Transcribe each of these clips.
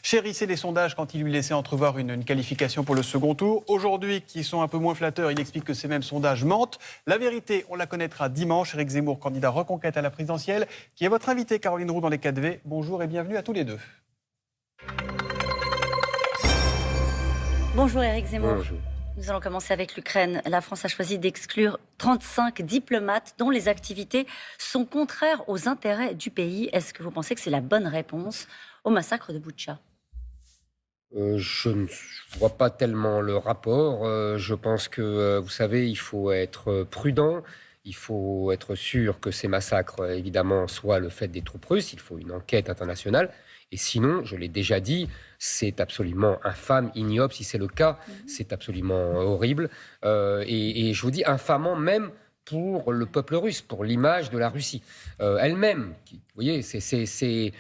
chérissait les sondages quand il lui laissait entrevoir une qualification pour le second tour. Aujourd'hui, qui sont un peu moins flatteurs, il explique que ces mêmes sondages mentent. La vérité, on la connaîtra dimanche. Éric Zemmour, candidat Reconquête à la présidentielle, qui est votre invité, Caroline Roux, dans les 4V. Bonjour et bienvenue à tous les deux. Bonjour Éric Zemmour. Bonjour. Nous allons commencer avec l'Ukraine. La France a choisi d'exclure 35 diplomates dont les activités sont contraires aux intérêts du pays. Est-ce que vous pensez que c'est la bonne réponse au massacre de Boutcha ? Je ne vois pas tellement le rapport. Je pense que, vous savez, il faut être prudent. Il faut être sûr que ces massacres, évidemment, soient le fait des troupes russes. Il faut une enquête internationale. Et sinon, je l'ai déjà dit, c'est absolument infâme, ignoble. Si c'est le cas, c'est absolument horrible. Et je vous dis infamant même pour le peuple russe, pour l'image de la Russie elle-même. Vous voyez, c'est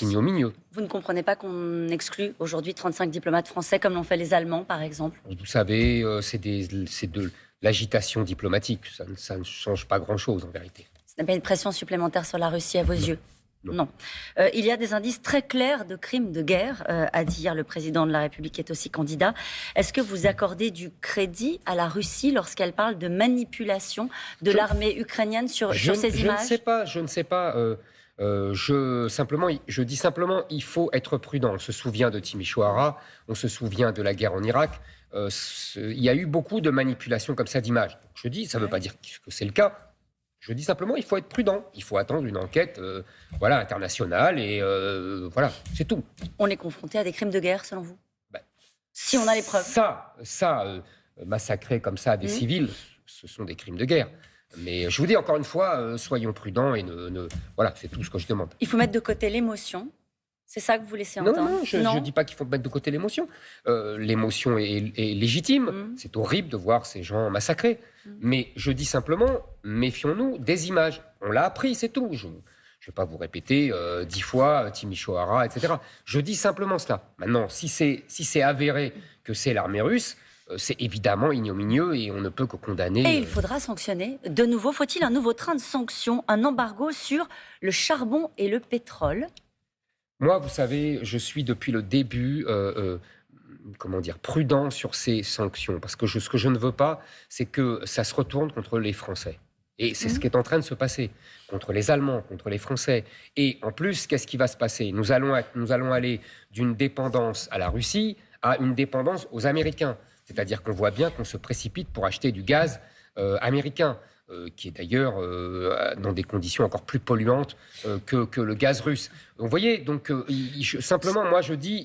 ignominieux. Vous ne comprenez pas qu'on exclut aujourd'hui 35 diplomates français comme l'ont fait les Allemands, par exemple ? Vous savez, c'est de l'agitation diplomatique. Ça ne change pas grand-chose, en vérité. Ce n'est pas une pression supplémentaire sur la Russie à vos yeux ? Non. Il y a des indices très clairs de crimes de guerre, a dit hier le président de la République, qui est aussi candidat. Est-ce que vous accordez du crédit à la Russie lorsqu'elle parle de manipulation de l'armée ukrainienne sur ces images ? Je ne sais pas. Je dis simplement, il faut être prudent. On se souvient de Timișoara, on se souvient de la guerre en Irak. Il y a eu beaucoup de manipulations comme ça d'images. Je dis, ça ne veut pas dire que c'est le cas. Je dis simplement, il faut être prudent. Il faut attendre une enquête internationale et voilà, c'est tout. On est confronté à des crimes de guerre, selon vous ? Si on a les preuves. Massacrer comme ça des civils, ce sont des crimes de guerre. Mais je vous dis encore une fois, soyons prudents et voilà, c'est tout ce que je demande. Il faut mettre de côté l'émotion. C'est ça que vous laissez entendre ? Non, je ne dis pas qu'il faut mettre de côté l'émotion. L'émotion est légitime. C'est horrible de voir ces gens massacrés. Mais je dis simplement, méfions-nous des images. On l'a appris, c'est tout. Je ne vais pas vous répéter 10 fois Timișoara, etc. Je dis simplement cela. Maintenant, si c'est avéré que c'est l'armée russe, c'est évidemment ignominieux et on ne peut que condamner. Et il faudra sanctionner. De nouveau, faut-il un nouveau train de sanctions, un embargo sur le charbon et le pétrole ? Moi, vous savez, je suis depuis le début prudent sur ces sanctions. Parce que ce que je ne veux pas, c'est que ça se retourne contre les Français. Et c'est ce qui est en train de se passer. Contre les Allemands, contre les Français. Et en plus, qu'est-ce qui va se passer ? Nous allons aller d'une dépendance à la Russie à une dépendance aux Américains. C'est-à-dire qu'on voit bien qu'on se précipite pour acheter du gaz américain. Qui est d'ailleurs dans des conditions encore plus polluantes que le gaz russe. Vous voyez, simplement, moi je dis,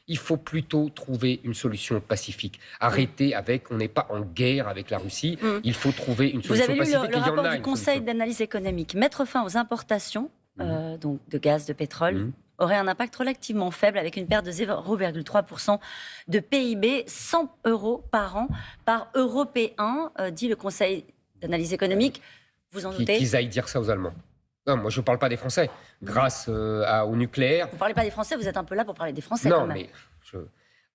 il faut plutôt trouver une solution pacifique. Arrêter on n'est pas en guerre avec la Russie, il faut trouver une solution pacifique. Vous avez lu le rapport du Conseil d'analyse économique. Mettre fin aux importations donc de gaz, de pétrole, aurait un impact relativement faible avec une perte de 0,3% de PIB, 100 € par an par Européen, dit le Conseil d'analyse économique. Vous en doutez ? Qu'ils aillent dire ça aux Allemands. Non, moi je ne parle pas des Français. Grâce au nucléaire... Vous ne parlez pas des Français, vous êtes un peu là pour parler des Français non, quand même. Mais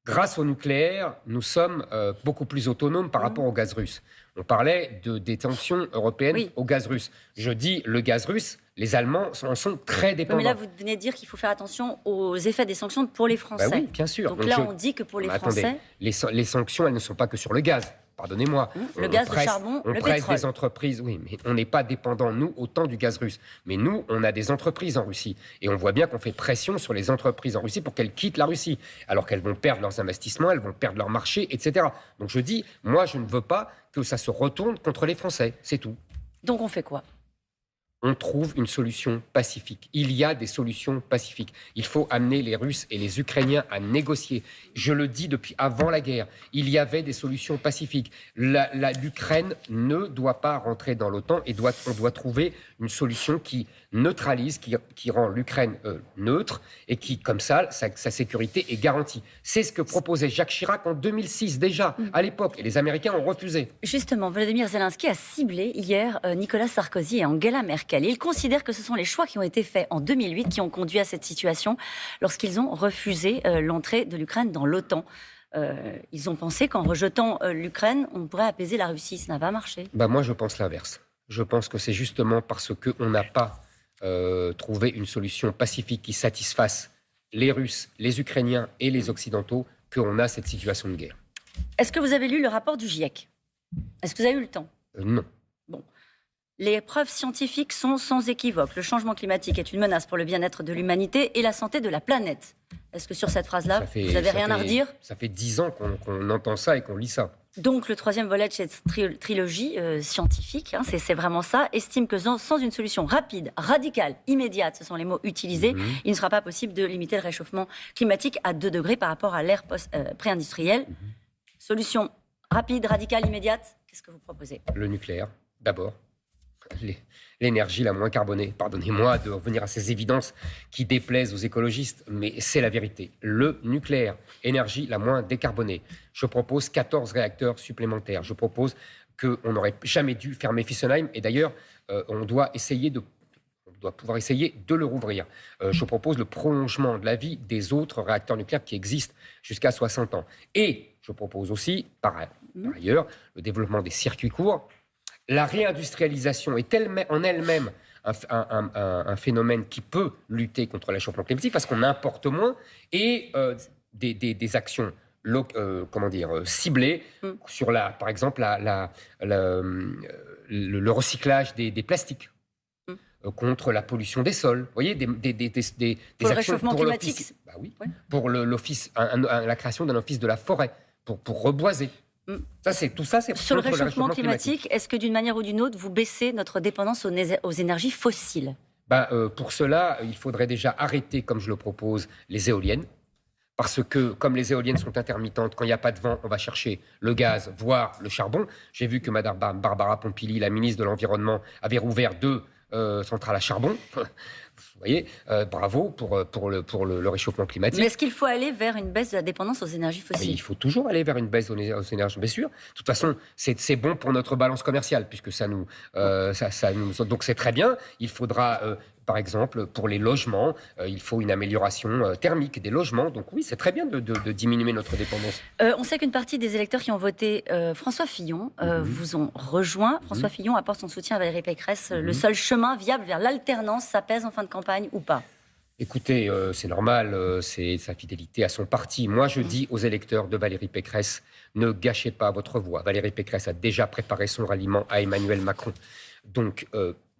grâce au nucléaire, nous sommes beaucoup plus autonomes par rapport au gaz russe. On parlait des sanctions européennes au gaz russe. Je dis le gaz russe, les Allemands en sont très dépendants. Mais là, vous venez de dire qu'il faut faire attention aux effets des sanctions pour les Français. Oui, bien sûr. Donc là, on dit que pour les Français... Attendez, les sanctions, elles ne sont pas que sur le gaz. Pardonnez-moi. Le gaz, le charbon, le pétrole. On presse des entreprises, oui, mais on n'est pas dépendant, nous, autant du gaz russe. Mais nous, on a des entreprises en Russie. Et on voit bien qu'on fait pression sur les entreprises en Russie pour qu'elles quittent la Russie. Alors qu'elles vont perdre leurs investissements, elles vont perdre leur marché, etc. Donc je dis, moi, je ne veux pas que ça se retourne contre les Français. C'est tout. Donc on fait quoi ? On trouve une solution pacifique. Il y a des solutions pacifiques. Il faut amener les Russes et les Ukrainiens à négocier. Je le dis depuis avant la guerre. Il y avait des solutions pacifiques. L'Ukraine ne doit pas rentrer dans l'OTAN et on doit trouver une solution qui neutralise, qui rend l'Ukraine neutre et qui, comme ça, sa sécurité est garantie. C'est ce que proposait Jacques Chirac en 2006 déjà, à l'époque. Et les Américains ont refusé. Justement, Volodymyr Zelensky a ciblé hier Nicolas Sarkozy et Angela Merkel. Il considère que ce sont les choix qui ont été faits en 2008 qui ont conduit à cette situation lorsqu'ils ont refusé l'entrée de l'Ukraine dans l'OTAN. Ils ont pensé qu'en rejetant l'Ukraine, on pourrait apaiser la Russie. Ça n'a pas marché. Moi, je pense l'inverse. Je pense que c'est justement parce qu'on n'a pas trouvé une solution pacifique qui satisfasse les Russes, les Ukrainiens et les Occidentaux qu'on a cette situation de guerre. Est-ce que vous avez lu le rapport du GIEC? Est-ce que vous avez eu le temps? Non. Bon. Les preuves scientifiques sont sans équivoque. Le changement climatique est une menace pour le bien-être de l'humanité et la santé de la planète. Est-ce que sur cette phrase-là, vous n'avez rien à redire? Ça fait 10 ans qu'on entend ça et qu'on lit ça. Donc le troisième volet de cette trilogie scientifique, c'est vraiment ça, estime que sans une solution rapide, radicale, immédiate, ce sont les mots utilisés, il ne sera pas possible de limiter le réchauffement climatique à 2 degrés par rapport à l'ère pré-industrielle. Solution rapide, radicale, immédiate, qu'est-ce que vous proposez? Le nucléaire, d'abord. L'énergie la moins carbonée. Pardonnez-moi de revenir à ces évidences qui déplaisent aux écologistes, mais c'est la vérité. Le nucléaire, énergie la moins décarbonée. Je propose 14 réacteurs supplémentaires. Je propose qu'on n'aurait jamais dû fermer Fessenheim. Et d'ailleurs, on doit pouvoir essayer de le rouvrir. Je propose le prolongement de la vie des autres réacteurs nucléaires qui existent jusqu'à 60 ans. Et je propose aussi, par ailleurs, le développement des circuits courts. La réindustrialisation est en elle-même un phénomène qui peut lutter contre le réchauffement climatique parce qu'on importe moins et des actions ciblées sur, par exemple, le recyclage des plastiques. Contre la pollution des sols. Vous voyez, des pour le actions réchauffement pour climatique. l'office. Bah oui, ouais. Pour l'office, la création d'un office de la forêt, pour reboiser. Tout ça, c'est sur le réchauffement climatique. Est-ce que d'une manière ou d'une autre, vous baissez notre dépendance aux énergies fossiles? Pour cela, il faudrait déjà arrêter, comme je le propose, les éoliennes. Parce que, comme les éoliennes sont intermittentes, quand il n'y a pas de vent, on va chercher le gaz, voire le charbon. J'ai vu que Mme Barbara Pompili, la ministre de l'Environnement, avait rouvert 2 centrales à charbon. Vous voyez, bravo pour le réchauffement climatique. Mais est-ce qu'il faut aller vers une baisse de la dépendance aux énergies fossiles? Il faut toujours aller vers une baisse aux énergies, bien sûr. De toute façon, c'est bon pour notre balance commerciale, puisque donc c'est très bien. Il faudra, par exemple, pour les logements, il faut une amélioration thermique des logements. Donc oui, c'est très bien de diminuer notre dépendance. On sait qu'une partie des électeurs qui ont voté François Fillon vous ont rejoint. François Fillon apporte son soutien à Valérie Pécresse. Le seul chemin viable vers l'alternance, ça pèse en fin de campagne ou pas? Écoutez, c'est normal, c'est sa fidélité à son parti. Moi, je dis aux électeurs de Valérie Pécresse, ne gâchez pas votre voix. Valérie Pécresse a déjà préparé son ralliement à Emmanuel Macron. Donc,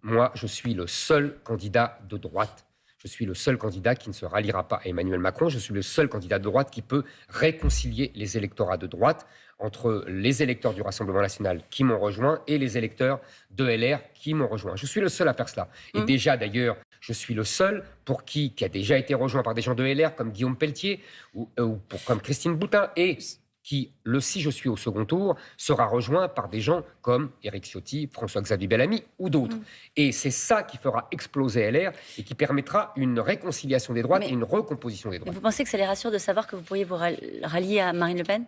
moi, je suis le seul candidat de droite. Je suis le seul candidat qui ne se ralliera pas à Emmanuel Macron. Je suis le seul candidat de droite qui peut réconcilier les électorats de droite entre les électeurs du Rassemblement national qui m'ont rejoint et les électeurs de LR qui m'ont rejoint. Je suis le seul à faire cela. Et déjà, d'ailleurs, je suis le seul qui a déjà été rejoint par des gens de LR comme Guillaume Pelletier ou comme Christine Boutin et qui, si je suis au second tour, sera rejoint par des gens comme Éric Ciotti, François-Xavier Bellamy ou d'autres. Et c'est ça qui fera exploser LR et qui permettra une réconciliation des droites et une recomposition des droites. Vous pensez que ça les rassure de savoir que vous pourriez vous rallier à Marine Le Pen?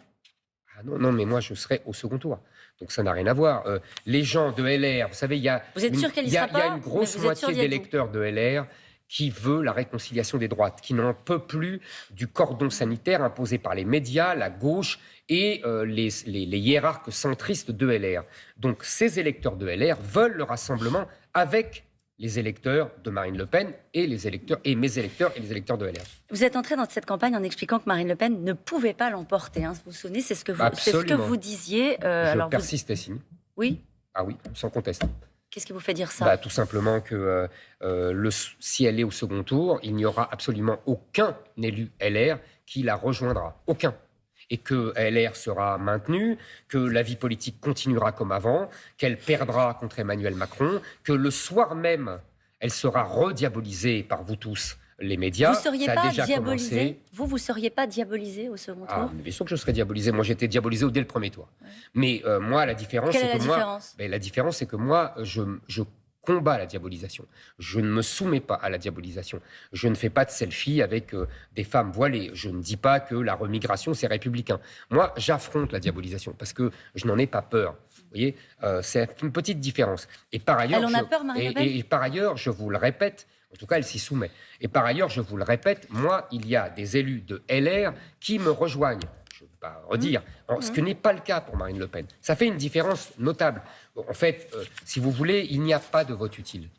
Non, mais moi, je serai au second tour. Donc, ça n'a rien à voir. Les gens de LR, vous savez, il y a une grosse moitié d'électeurs de LR qui veut la réconciliation des droites, qui n'en peut plus du cordon sanitaire imposé par les médias, la gauche et les hiérarques centristes de LR. Donc, ces électeurs de LR veulent le rassemblement avec les électeurs de Marine Le Pen et mes électeurs et les électeurs de LR. Vous êtes entré dans cette campagne en expliquant que Marine Le Pen ne pouvait pas l'emporter. Vous vous souvenez, c'est ce que vous disiez. Je persiste et signe. Oui. Ah oui, sans conteste. Qu'est-ce qui vous fait dire ça? Tout simplement que si elle est au second tour, il n'y aura absolument aucun élu LR qui la rejoindra. Aucun. Et que LR sera maintenue, que la vie politique continuera comme avant, qu'elle perdra contre Emmanuel Macron, que le soir même, elle sera rediabolisée par vous tous, les médias. Vous ne seriez pas diabolisé? Vous seriez pas diabolisé au second tour? Bien sûr que je serais diabolisé. Moi, j'étais diabolisé dès le premier tour. Ouais. Mais moi, la différence, Quelle est la différence? La différence, c'est que moi, je combat la diabolisation. Je ne me soumets pas à la diabolisation. Je ne fais pas de selfie avec des femmes voilées. Je ne dis pas que la remigration, c'est républicain. Moi, j'affronte la diabolisation parce que je n'en ai pas peur. Vous voyez, c'est une petite différence. Et par ailleurs, elle en a peur, Marine Le Pen ? Et par ailleurs, je vous le répète, en tout cas, elle s'y soumet. Et par ailleurs, je vous le répète, moi, il y a des élus de LR qui me rejoignent. Je ne veux pas redire, ce qui n'est pas le cas pour Marine Le Pen. Ça fait une différence notable. En fait, si vous voulez, il n'y a pas de vote utile.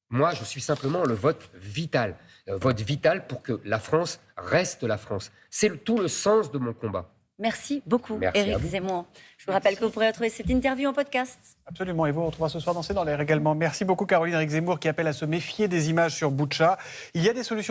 Moi, je suis simplement le vote vital. Vote vital pour que la France reste la France. C'est tout le sens de mon combat. Merci beaucoup, Merci Éric Zemmour. Je vous rappelle que vous pourrez retrouver cette interview en podcast. Absolument, et vous, on retrouvera ce soir dans C'est dans l'air également. Merci beaucoup, Caroline. Éric Zemmour qui appelle à se méfier des images sur Boutcha. Il y a des solutions.